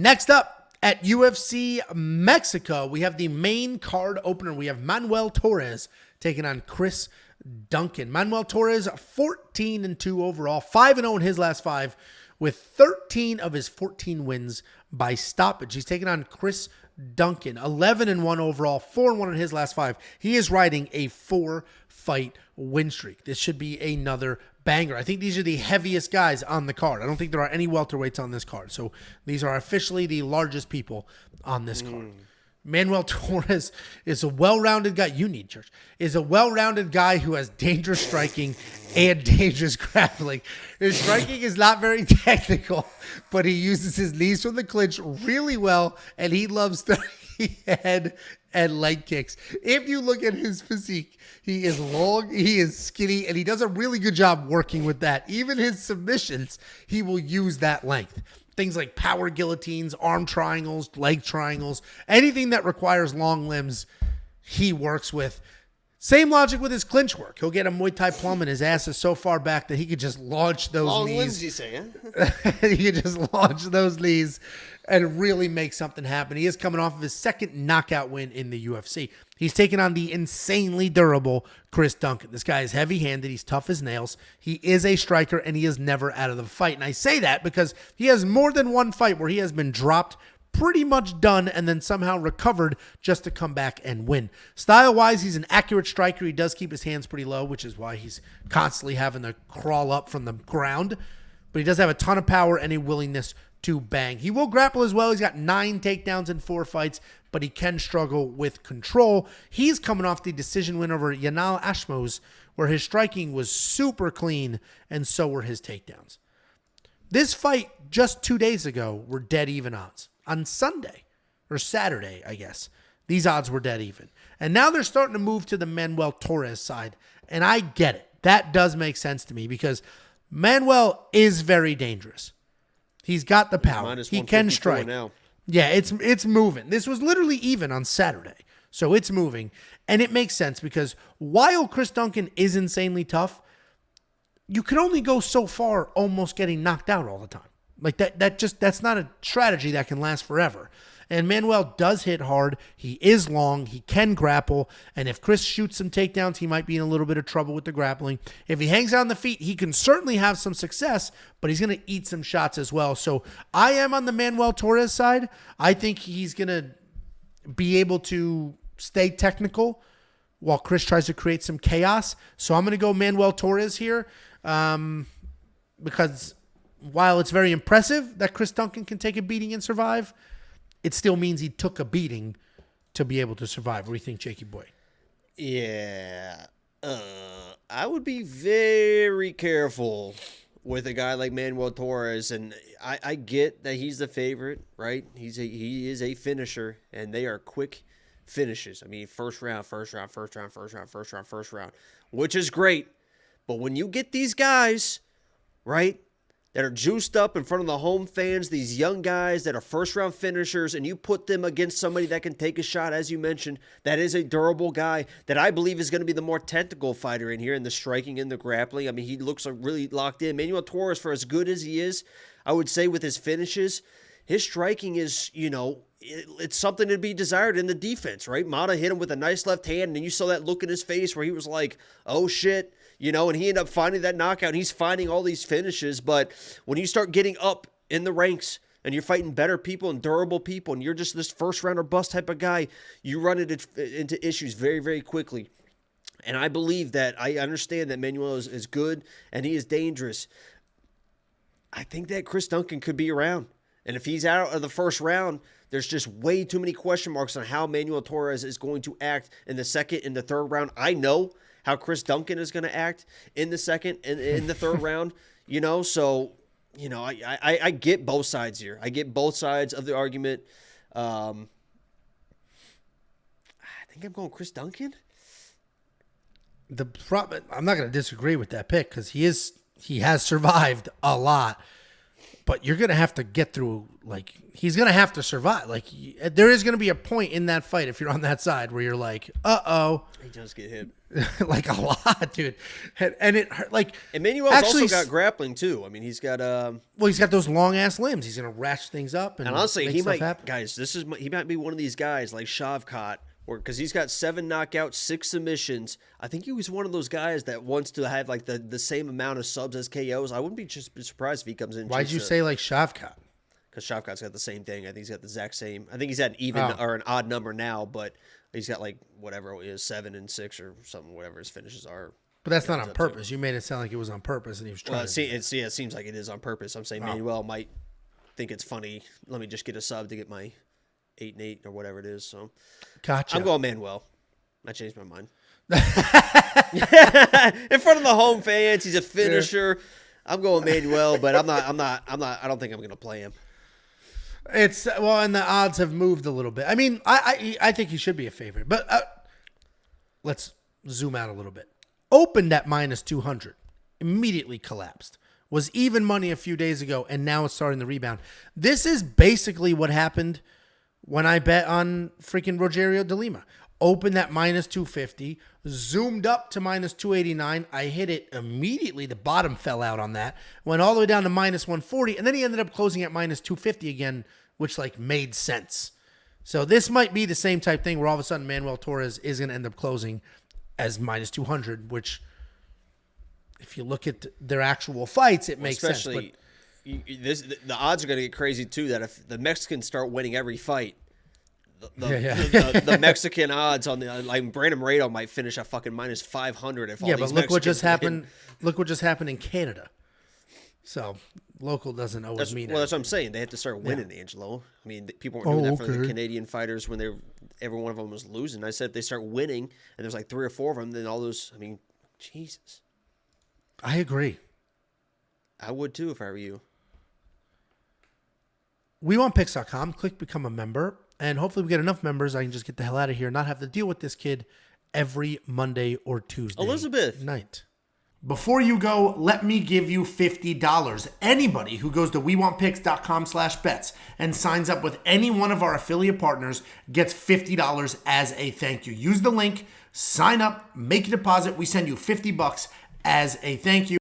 Next up at UFC Mexico, we have the main card opener. We have Manuel Torres taking on Chris Duncan. Manuel Torres, 14-2 overall, 5-0 in his last 5, with 13 of his 14 wins by stoppage. He's taking on Chris Duncan, 11-1 overall, 4-1 in his last 5. He is riding a 4-fight win streak. This should be another banger. I think these are the heaviest guys on the card. I don't think there are any welterweights on this card. So these are officially the largest people on this card. Manuel Torres is a well-rounded guy. You need church. Is a well-rounded guy who has dangerous striking and dangerous grappling. His striking is not very technical, but he uses his knees from the clinch really well, and he loves throwing head and leg kicks. If you look at his physique, he is long, he is skinny, and he does a really good job working with that. Even his submissions, he will use that length. Things like power guillotines, arm triangles, leg triangles, anything that requires long limbs, he works with. Same logic with his clinch work. He'll get a Muay Thai plum and his ass is so far back that he could just launch those long knees. limbs, you say, He could just launch those knees and really make something happen. He is coming off of his second knockout win in the UFC. He's taking on the insanely durable Chris Duncan. This guy is heavy-handed. He's tough as nails. He is a striker, and he is never out of the fight. And I say that because he has more than one fight where he has been dropped, pretty much done, and then somehow recovered just to come back and win. Style-wise, he's an accurate striker. He does keep his hands pretty low, which is why he's constantly having to crawl up from the ground. But he does have a ton of power and a willingness to bang. He will grapple as well. He's got 9 takedowns in 4 fights, but he can struggle with control. He's coming off the decision win over Yanal Ashmos, where his striking was super clean, and so were his takedowns. This fight just 2 days ago were dead even odds. On Sunday, or Saturday, I guess, these odds were dead even. And now they're starting to move to the Manuel Torres side, and I get it. That does make sense to me because Manuel is very dangerous. He's got the power. He can strike. Now. Yeah, it's moving. This was literally even on Saturday. So it's moving. And it makes sense because while Chris Duncan is insanely tough, you can only go so far almost getting knocked out all the time. Like that's not a strategy that can last forever. And Manuel does hit hard. He is long. He can grapple. And if Chris shoots some takedowns, he might be in a little bit of trouble with the grappling. If he hangs on the feet, he can certainly have some success, but he's going to eat some shots as well. So I am on the Manuel Torres side. I think he's going to be able to stay technical while Chris tries to create some chaos. So I'm going to go Manuel Torres here because while it's very impressive that Chris Duncan can take a beating and survive, it still means he took a beating to be able to survive. What do you think, Jakey boy? Yeah. I would be very careful with a guy like Manuel Torres. And I get that he's the favorite, right? He is a finisher, and they are quick finishes. I mean, first round, which is great. But when you get these guys, right, that are juiced up in front of the home fans, these young guys that are first-round finishers, and you put them against somebody that can take a shot, as you mentioned, that is a durable guy that I believe is going to be the more technical fighter in here in the striking and the grappling. I mean, he looks really locked in. Manuel Torres, for as good as he is, I would say with his finishes, his striking is, it's something to be desired in the defense, right? Mata hit him with a nice left hand, and you saw that look in his face where he was like, oh, shit. And he ended up finding that knockout. And he's finding all these finishes. But when you start getting up in the ranks and you're fighting better people and durable people and you're just this first round or bust type of guy, you run into issues very, very quickly. And I believe that I understand that Manuel is good and he is dangerous. I think that Chris Duncan could be around. And if he's out of the first round, there's just way too many question marks on how Manuel Torres is going to act in the second and the third round. I know how Chris Duncan is going to act in the second and in the third round, So, I get both sides here. I get both sides of the argument. I think I'm going Chris Duncan. I'm not going to disagree with that pick because he has survived a lot. But you're going to have to get through, like, he's going to have to survive. Like, there is going to be a point in that fight, if you're on that side, where you're like, uh-oh. He does get hit. Like, a lot, dude. And it hurt, like... Emmanuel's also got grappling, too. I mean, he's got... Well, he's got those long-ass limbs. He's going to ratchet things up and honestly, make he stuff might... happen. Guys, he might be one of these guys like Shavkat, because he's got 7 knockouts, 6 submissions. I think he was one of those guys that wants to have like the same amount of subs as KOs. I wouldn't be just surprised if he comes in. Why'd you say like Shavkat? Because Shavkat's got the same thing. I think he's got the exact same. I think he's at an even or an odd number now, but he's got like whatever it is, 7 and 6 or something, whatever his finishes are. But that's not on purpose. You made it sound like it was on purpose, and he was trying. Well, it seems like it is on purpose. I'm saying Manuel might think it's funny. Let me just get a sub to get my 8-8 or whatever it is. So, gotcha. I'm going Manuel. I changed my mind. In front of the home fans, he's a finisher. Yeah. I'm going Manuel, but I'm not. I don't think I'm going to play him. It's and the odds have moved a little bit. I mean, I think he should be a favorite, but let's zoom out a little bit. Opened at -200, immediately collapsed. Was even money a few days ago, and now it's starting to rebound. This is basically what happened when I bet on freaking Rogerio de Lima. Opened at -250, zoomed up to -289. I hit it immediately. The bottom fell out on that. Went all the way down to -140, and then he ended up closing at -250 again, which like made sense. So this might be the same type thing where all of a sudden Manuel Torres is going to end up closing as -200, which if you look at their actual fights, it makes sense. But the odds are going to get crazy too, that if the Mexicans start winning every fight, the Mexican odds on the like Brandon Moreno might finish at fucking -500 if all these but look what just happened. Look what just happened in Canada. So local doesn't always mean. Well, that's what I'm saying. They have to start winning, Angelo. I mean, people weren't doing that for the Canadian fighters when every one of them was losing. I said if they start winning and there's like 3 or 4 of them, then all those. I mean, Jesus. I agree. I would too if I were you. WeWantPicks.com. Click become a member. And hopefully we get enough members, I can just get the hell out of here and not have to deal with this kid every Monday or Tuesday Elizabeth night. Before you go, let me give you $50. Anybody who goes to WeWantPicks.com/bets and signs up with any one of our affiliate partners gets $50 as a thank you. Use the link, sign up, make a deposit. We send you $50 as a thank you.